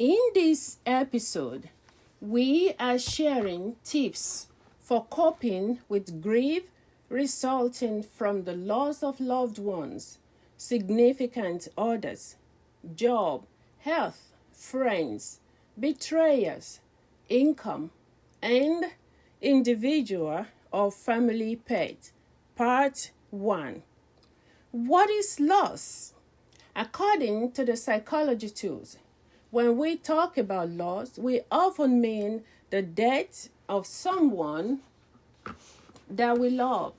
In this episode, we are sharing tips for coping with grief resulting from the loss of loved ones, significant others, job, health, friends, betrayers, income, and individual or family pet. Part 1. What is loss? According to the psychology tools, when we talk about loss, we often mean the death of someone that we love.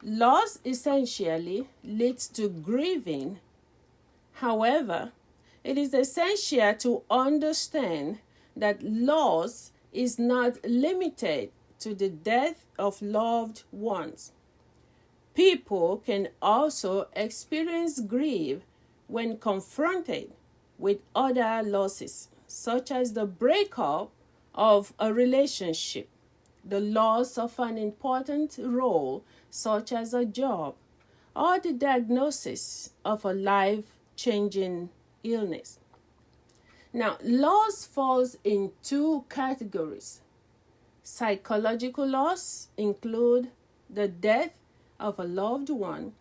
Loss essentially leads to grieving. However, it is essential to understand that loss is not limited to the death of loved ones. People can also experience grief when confronted with other losses, such as the breakup of a relationship, the loss of an important role, such as a job, or the diagnosis of a life-changing illness. Now, loss falls in two categories. Psychological loss include the death of a loved one,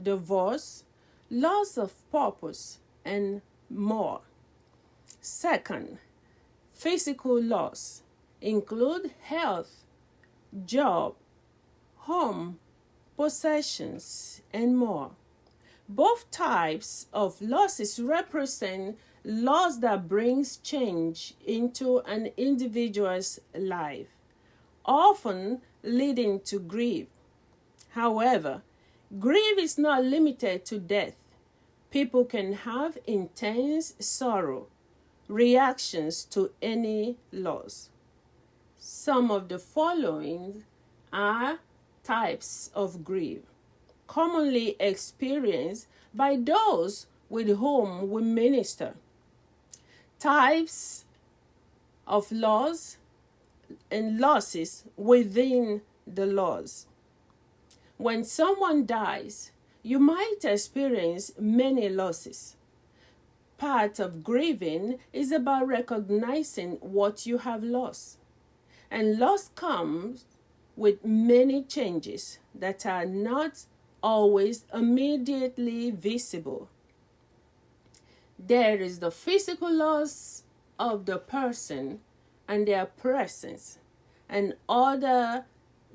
divorce, loss of purpose, and more. Second, physical loss include health, job, home, possessions, and more. Both types of losses represent loss that brings change into an individual's life, often leading to grief. However, grief is not limited to death. People can have intense sorrow, reactions to any loss. Some of the following are types of grief commonly experienced by those with whom we minister. Types of loss and losses within the loss. When someone dies, you might experience many losses. Part of grieving is about recognizing what you have lost. And loss comes with many changes that are not always immediately visible. There is the physical loss of the person and their presence, and other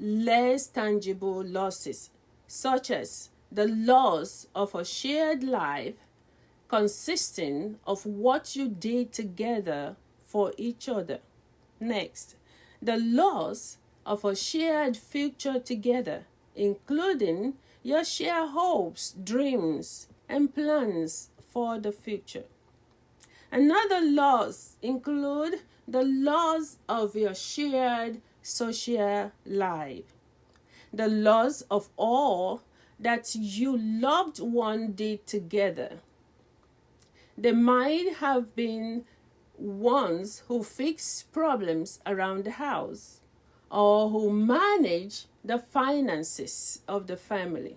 less tangible losses, such as the loss of a shared life consisting of what you did together for each other. Next, the loss of a shared future together, including your shared hopes, dreams, and plans for the future. Another loss include the loss of your shared social life, the loss of all that you loved one did together. They might have been ones who fix problems around the house or who manage the finances of the family.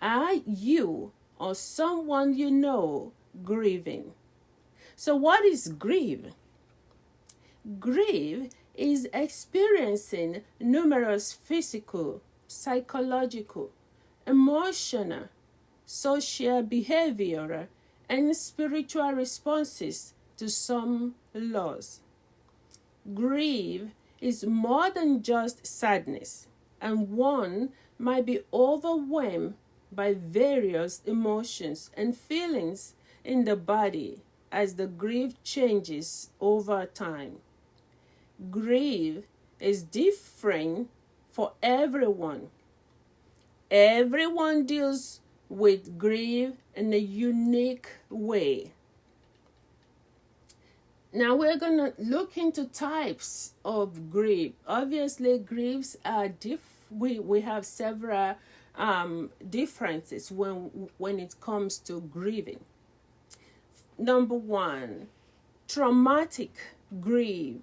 Are you or someone you know grieving? So what is grief? Grief is experiencing numerous physical, psychological, emotional, social, behavioral, and spiritual responses to some loss. Grief is more than just sadness, and one might be overwhelmed by various emotions and feelings in the body as the grief changes over time. Grief is different for everyone. Everyone deals with grief in a unique way. Now we're going to look into types of grief. Obviously, griefs are we have several differences when it comes to grieving. Number 1, traumatic grief.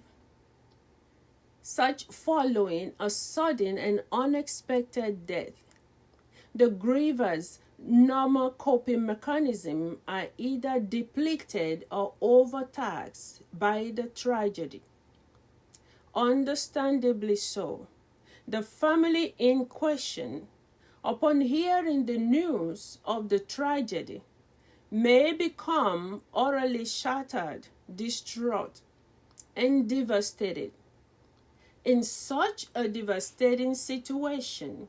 Such following a sudden and unexpected death. The grievers normal coping mechanisms are either depleted or overtaxed by the tragedy. Understandably so, the family in question, upon hearing the news of the tragedy, may become utterly shattered, distraught, and devastated. In such a devastating situation,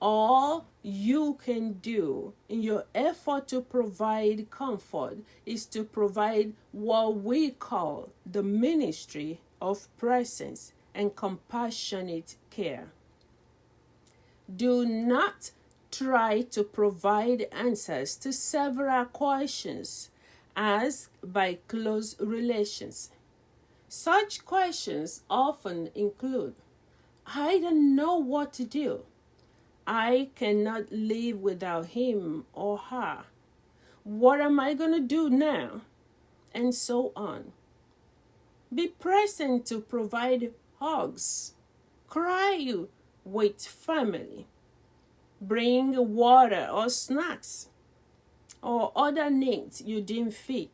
all you can do in your effort to provide comfort is to provide what we call the ministry of presence and compassionate care. Do not try to provide answers to several questions asked by close relations. Such questions often include, I don't know what to do. I cannot live without him or her. What am I going to do now? And so on. Be present to provide hugs. Cry with family. Bring water or snacks or other needs you deem fit.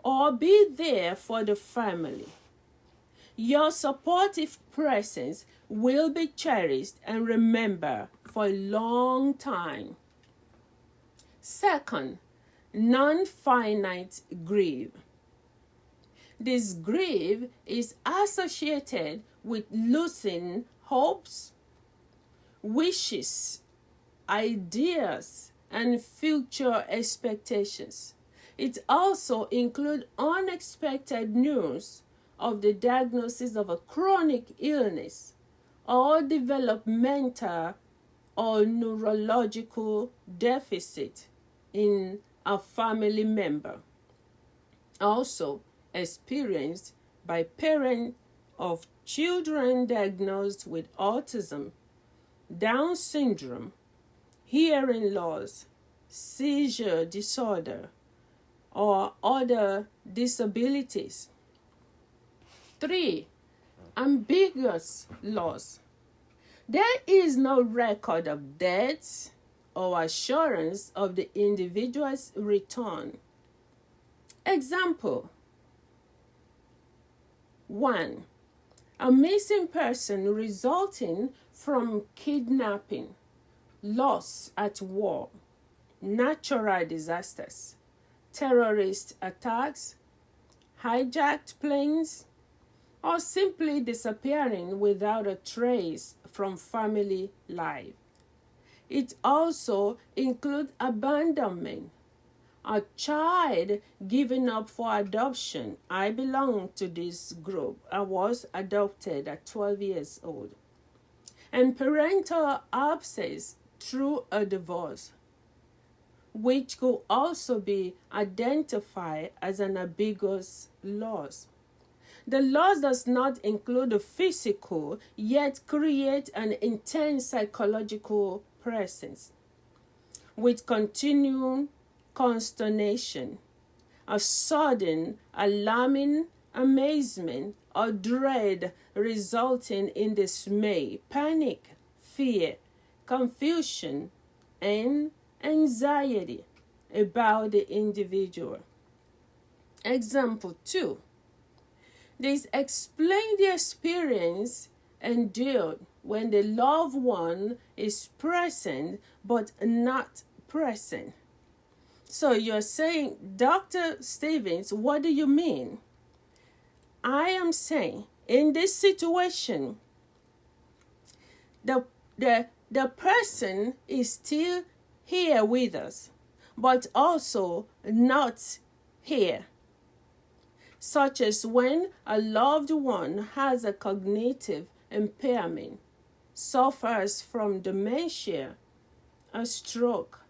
Or be there for the family. Your supportive presence will be cherished and remembered for a long time. Second, non-finite grief. This grief is associated with losing hopes, wishes, ideas, and future expectations. It also includes unexpected news of the diagnosis of a chronic illness or developmental or neurological deficit in a family member. Also experienced by parents of children diagnosed with autism, Down syndrome, hearing loss, seizure disorder, or other disabilities. 3. Ambiguous loss. There is no record of death or assurance of the individual's return. Example: 1. A missing person resulting from kidnapping, loss at war, natural disasters, terrorist attacks, hijacked planes, or simply disappearing without a trace from family life. It also includes abandonment, a child given up for adoption. I belong to this group. I was adopted at 12 years old. And parental absence through a divorce, which could also be identified as an ambiguous loss. The loss does not include the physical, yet create an intense psychological presence with continued consternation, a sudden, alarming amazement or dread resulting in dismay, panic, fear, confusion, and anxiety about the individual. Example 2. This explains the experience endured when the loved one is present but not present. So you're saying, Dr. Stevens, what do you mean? I am saying, in this situation, the person is still here with us, but also not here. Such as when a loved one has a cognitive impairment, suffers from dementia, a stroke,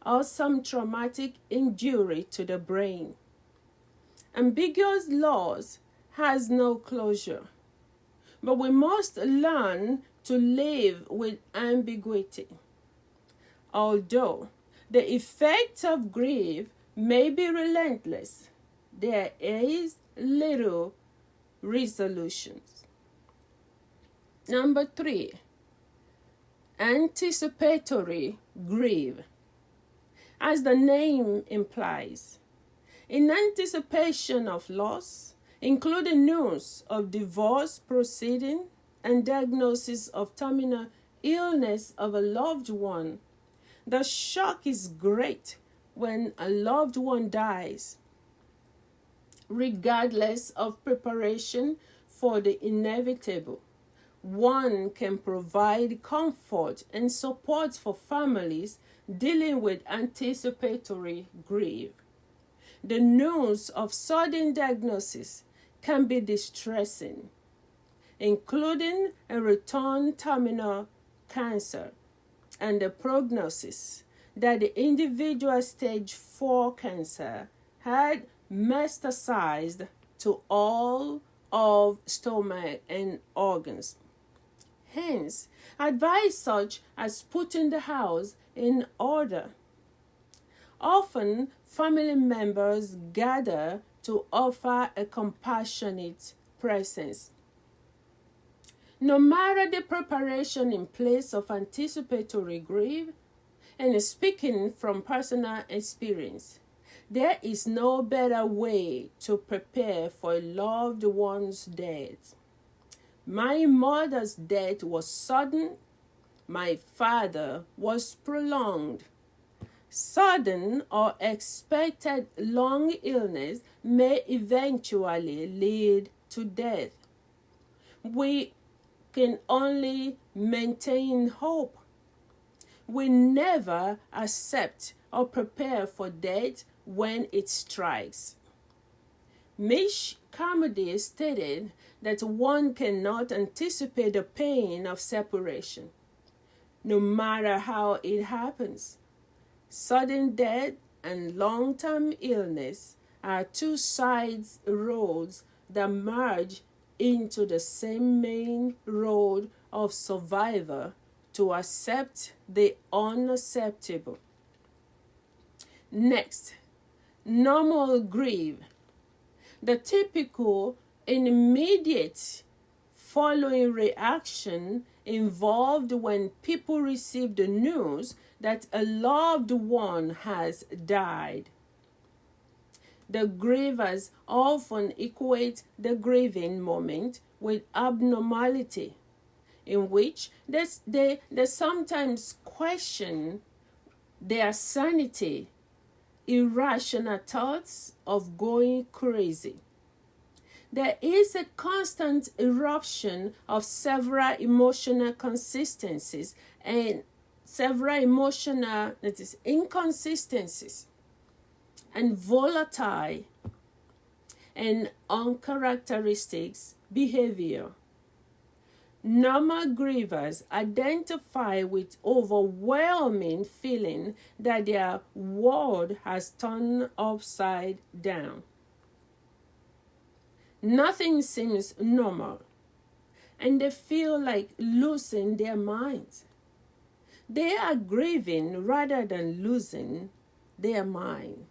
or some traumatic injury to the brain. Ambiguous loss has no closure, but we must learn to live with ambiguity. Although the effects of grief may be relentless, there is little resolutions. Number 3, anticipatory grief. as the name implies, in anticipation of loss, including news of divorce proceeding and diagnosis of terminal illness of a loved one. The shock is great when a loved one dies. Regardless of preparation for the inevitable, one can provide comfort and support for families dealing with anticipatory grief. The news of sudden diagnosis can be distressing, including a return terminal cancer and the prognosis that the individual stage 4 cancer had metastasized to all of stomach and organs. Hence, advice such as putting the house in order. Often, family members gather to offer a compassionate presence. No matter the preparation in place of anticipatory grief, and speaking from personal experience, there is no better way to prepare for a loved one's death. My mother's death was sudden. My father was prolonged. Sudden or expected long illness may eventually lead to death. We can only maintain hope. We never accept or prepare for death when it strikes. Mish Carmody stated that one cannot anticipate the pain of separation, no matter how it happens. Sudden death and long-term illness are two side roads that merge into the same main road of survivor to accept the unacceptable. Next, normal grief. The typical and immediate following reaction involved when people receive the news that a loved one has died. The grievers often equate the grieving moment with abnormality, in which they sometimes question their sanity, irrational thoughts of going crazy. There is a constant eruption of several emotional consistencies and several emotional, that is, inconsistencies and volatile and uncharacteristic behavior. Normal grievers identify with overwhelming feeling that their world has turned upside down. Nothing seems normal, and they feel like losing their minds. They are grieving rather than losing their mind.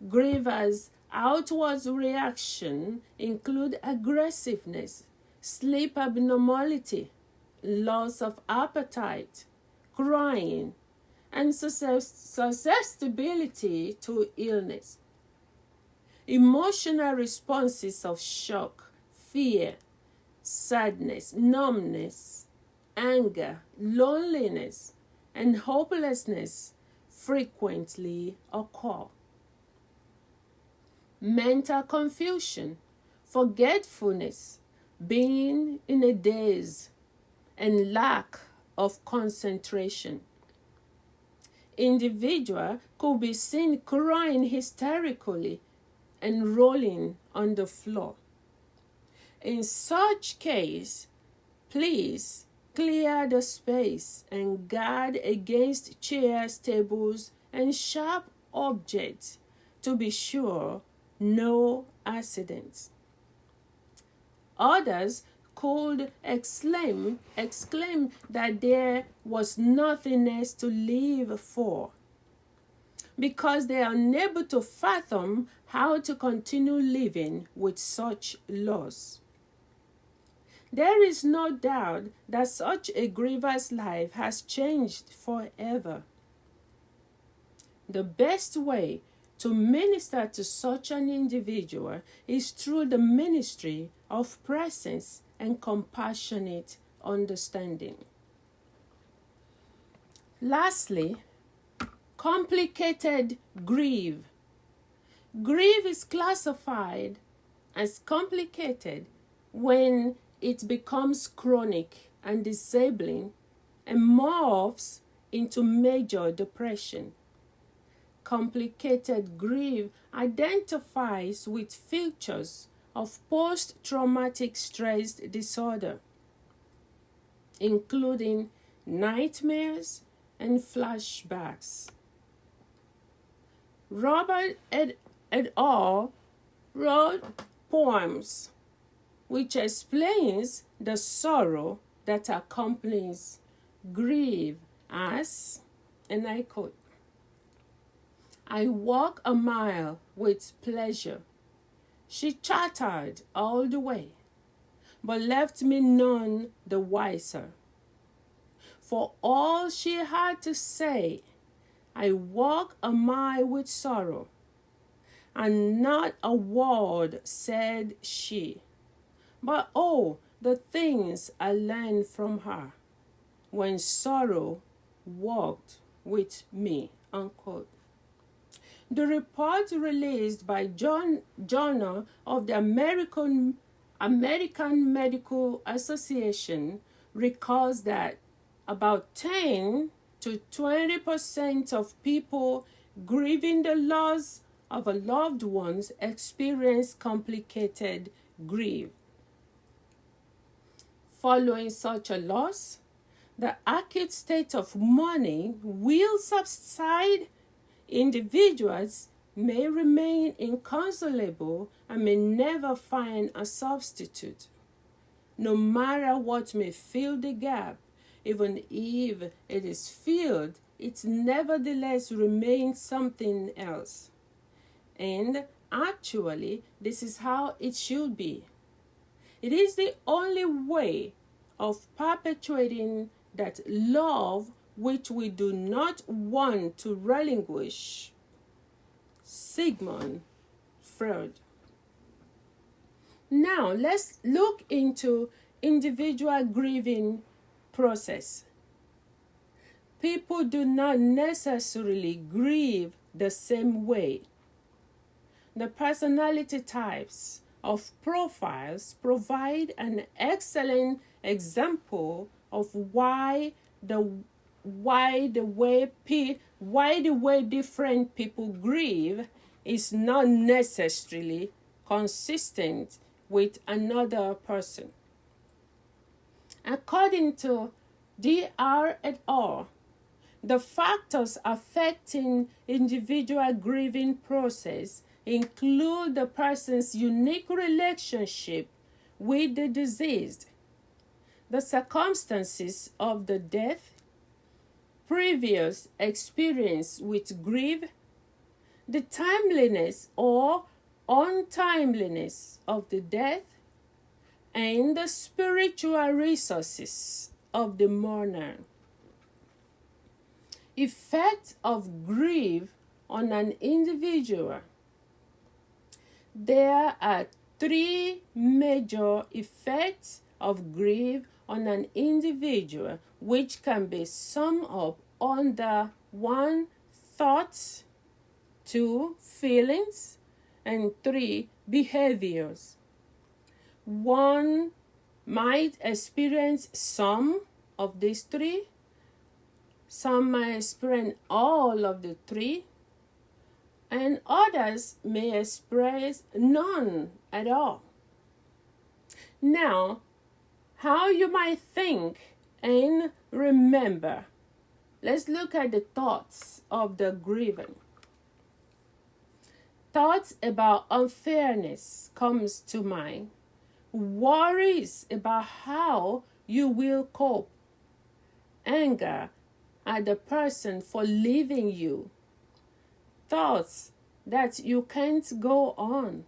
Grievers' outward reaction include aggressiveness, sleep abnormality, loss of appetite, crying, and susceptibility to illness. Emotional responses of shock, fear, sadness, numbness, anger, loneliness, and hopelessness frequently occur. Mental confusion, forgetfulness, being in a daze, and lack of concentration. Individual could be seen crying hysterically and rolling on the floor. In such case, please clear the space and guard against chairs, tables, and sharp objects to be sure no accidents. Others could exclaim that there was nothing else to live for, because they are unable to fathom how to continue living with such loss. There is no doubt that such a griever's life has changed forever. The best way to minister to such an individual is through the ministry of presence and compassionate understanding. Lastly, complicated grief. Grief is classified as complicated when it becomes chronic and disabling and morphs into major depression. Complicated grief identifies with features of post-traumatic stress disorder, including nightmares and flashbacks. Robert et al. Wrote poems which explains the sorrow that accompanies grief as, and I quote, "I walk a mile with pleasure. She chattered all the way, but left me none the wiser. For all she had to say, I walk a mile with sorrow, and not a word said she. But oh, the things I learned from her, when sorrow walked with me," unquote. The report released by Journal of the American Medical Association recalls that about 10 to 20% of people grieving the loss of a loved one experience complicated grief. Following such a loss, the acute state of mourning will subside. Individuals may remain inconsolable and may never find a substitute. No matter what may fill the gap, even if it is filled, it nevertheless remains something else. And actually, this is how it should be. It is the only way of perpetuating that love which we do not want to relinquish. Sigmund Freud. Now, let's look into individual grieving process. People do not necessarily grieve the same way. The personality types of profiles provide an excellent example of why the way different people grieve is not necessarily consistent with another person. According to Dr. et al., the factors affecting individual grieving process include the person's unique relationship with the deceased, the circumstances of the death, previous experience with grief, the timeliness or untimeliness of the death, and the spiritual resources of the mourner. Effect of grief on an individual. There are 3 major effects of grief on an individual, which can be summed up under 1, thoughts, 2, feelings, and 3, behaviors. One might experience some of these 3. Some might experience all of the 3. And others may express none at all. Now, how you might think and remember. Let's look at the thoughts of the grieving. Thoughts about unfairness comes to mind. Worries about how you will cope. Anger at the person for leaving you. Thoughts that you can't go on.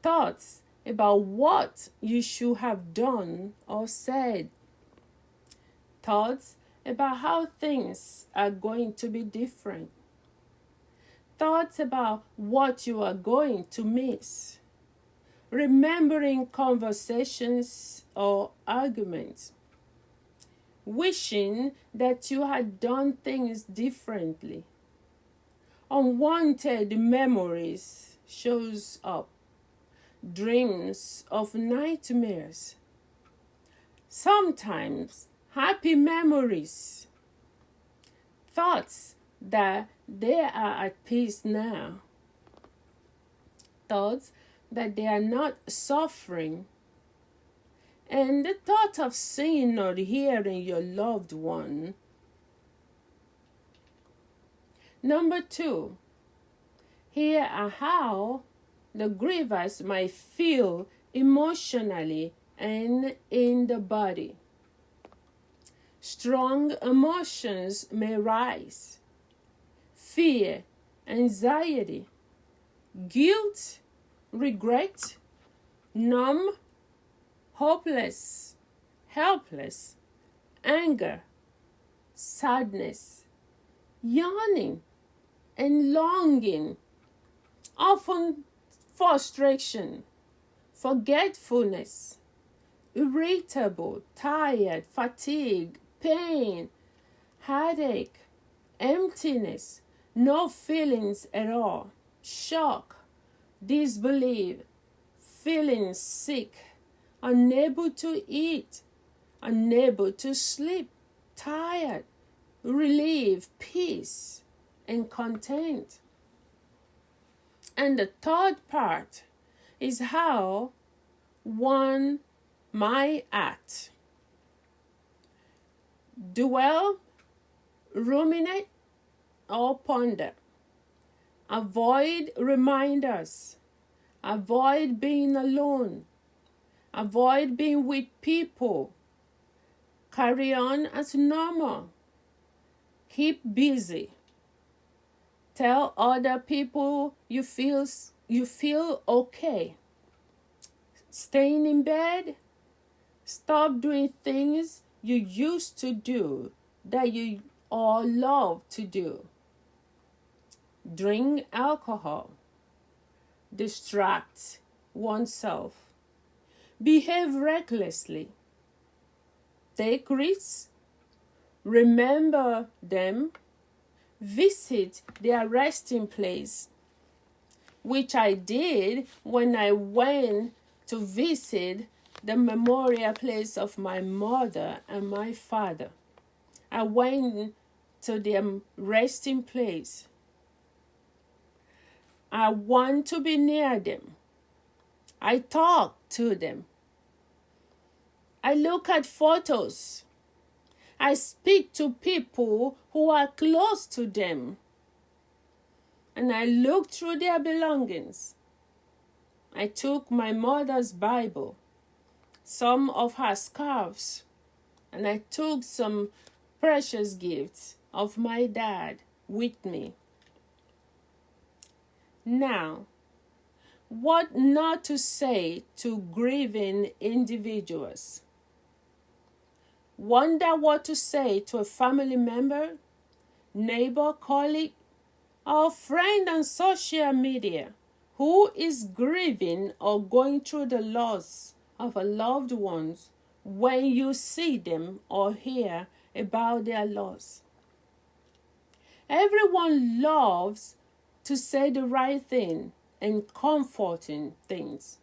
Thoughts about what you should have done or said. Thoughts about how things are going to be different. thoughts about what you are going to miss, remembering conversations or arguments, wishing that you had done things differently. Unwanted memories shows up, dreams of nightmares, sometimes happy memories, thoughts that they are at peace now, thoughts that they are not suffering, and the thought of seeing or hearing your loved one. Number 2, here are how the grievers might feel emotionally and in the body. Strong emotions may rise: fear, anxiety, guilt, regret, numb, hopeless, helpless, anger, sadness, yearning, and longing, often frustration, forgetfulness, irritable, tired, fatigue, pain, headache, emptiness, no feelings at all, shock, disbelief, feeling sick, unable to eat, unable to sleep, tired, relief, peace, and content. And the third part is how one might act: dwell, ruminate, or ponder. Avoid reminders. Avoid being alone. Avoid being with people. Carry on as normal. Keep busy. Tell other people you feel okay. Staying in bed. Stop doing things you used to do that you all love to do. Drink alcohol. Distract oneself. Behave recklessly. Take risks. Remember them. Visit their resting place, which I did when I went to visit the memorial place of my mother and my father. I went to their resting place. I want to be near them. I talk to them. I look at photos. I speak to people who are close to them. And I look through their belongings. I took my mother's Bible, some of her scarves, and I took some precious gifts of my dad with me. Now, what not to say to grieving individuals? Wonder what to say to a family member, neighbor, colleague, or friend on social media who is grieving or going through the loss of a loved one when you see them or hear about their loss. Everyone loves to say the right thing and comforting things.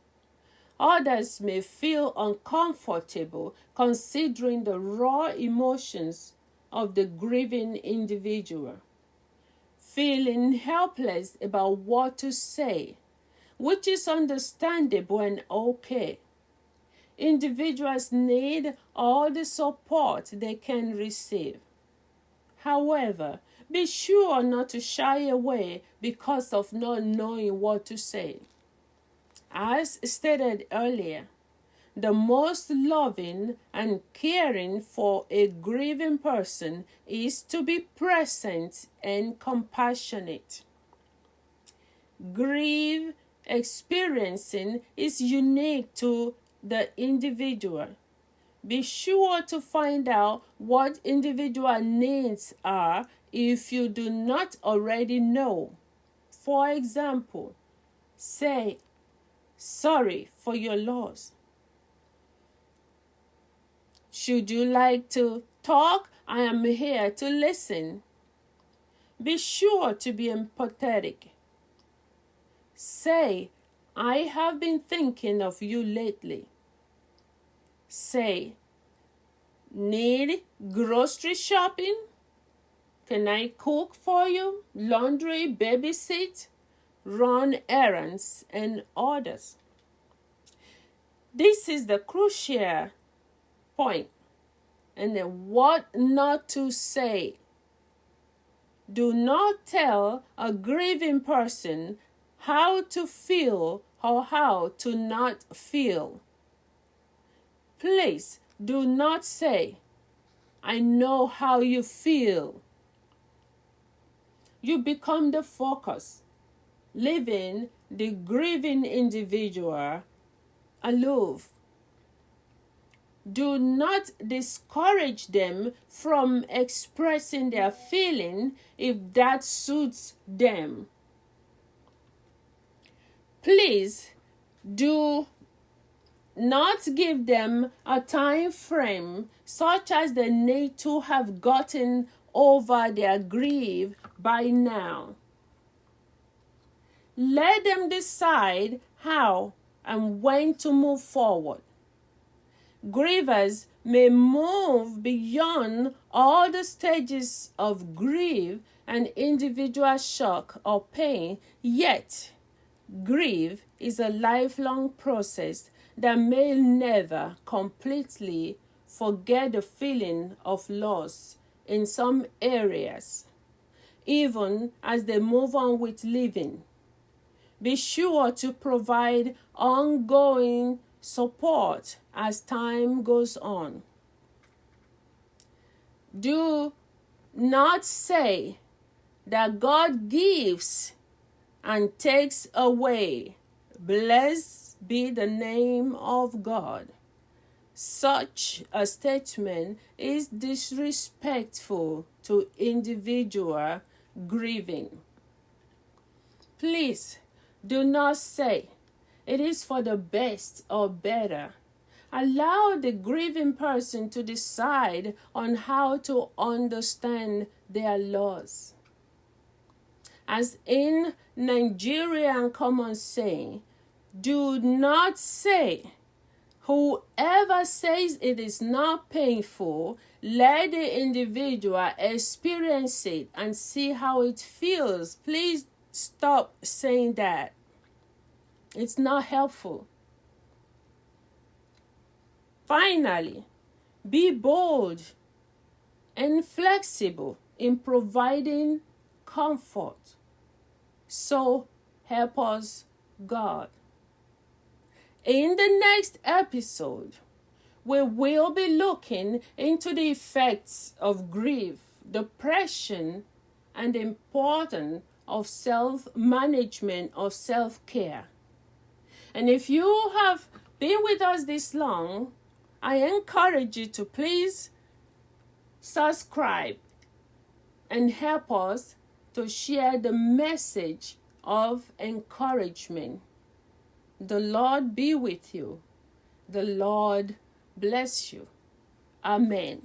Others may feel uncomfortable considering the raw emotions of the grieving individual, feeling helpless about what to say, which is understandable and okay. Individuals need all the support they can receive. However, be sure not to shy away because of not knowing what to say. As stated earlier, the most loving and caring for a grieving person is to be present and compassionate. Grief experiencing is unique to the individual. Be sure to find out what individual needs are if you do not already know. For example, say, sorry for your loss. Should you like to talk? I am here to listen. Be sure to be empathetic. Say, I have been thinking of you lately. Say, need grocery shopping? Can I cook for you? Laundry, babysit, run errands, and others. This is the crucial point. And then what not to say. Do not tell a grieving person how to feel or how to not feel. Please do not say, I know how you feel. You become the focus, leaving the grieving individual aloof. Do not discourage them from expressing their feeling if that suits them. Please do not give them a time frame such as they need to have gotten over their grief by now. Let them decide how and when to move forward. Grievers may move beyond all the stages of grief and individual shock or pain, yet grief is a lifelong process that may never completely forget the feeling of loss in some areas, even as they move on with living. Be sure to provide ongoing support as time goes on. Do not say that God gives and takes away. Blessed be the name of God. Such a statement is disrespectful to individual grieving. Please do not say it is for the best or better. Allow the grieving person to decide on how to understand their loss. As in Nigerian common saying, do not say, whoever says it is not painful, let the individual experience it and see how it feels. Please stop saying that. It's not helpful. Finally, be bold and flexible in providing comfort. So help us, God. In the next episode, we will be looking into the effects of grief, depression, and the importance of self-management or self-care. And if you have been with us this long, I encourage you to please subscribe and help us to share the message of encouragement. The Lord be with you. The Lord bless you. Amen.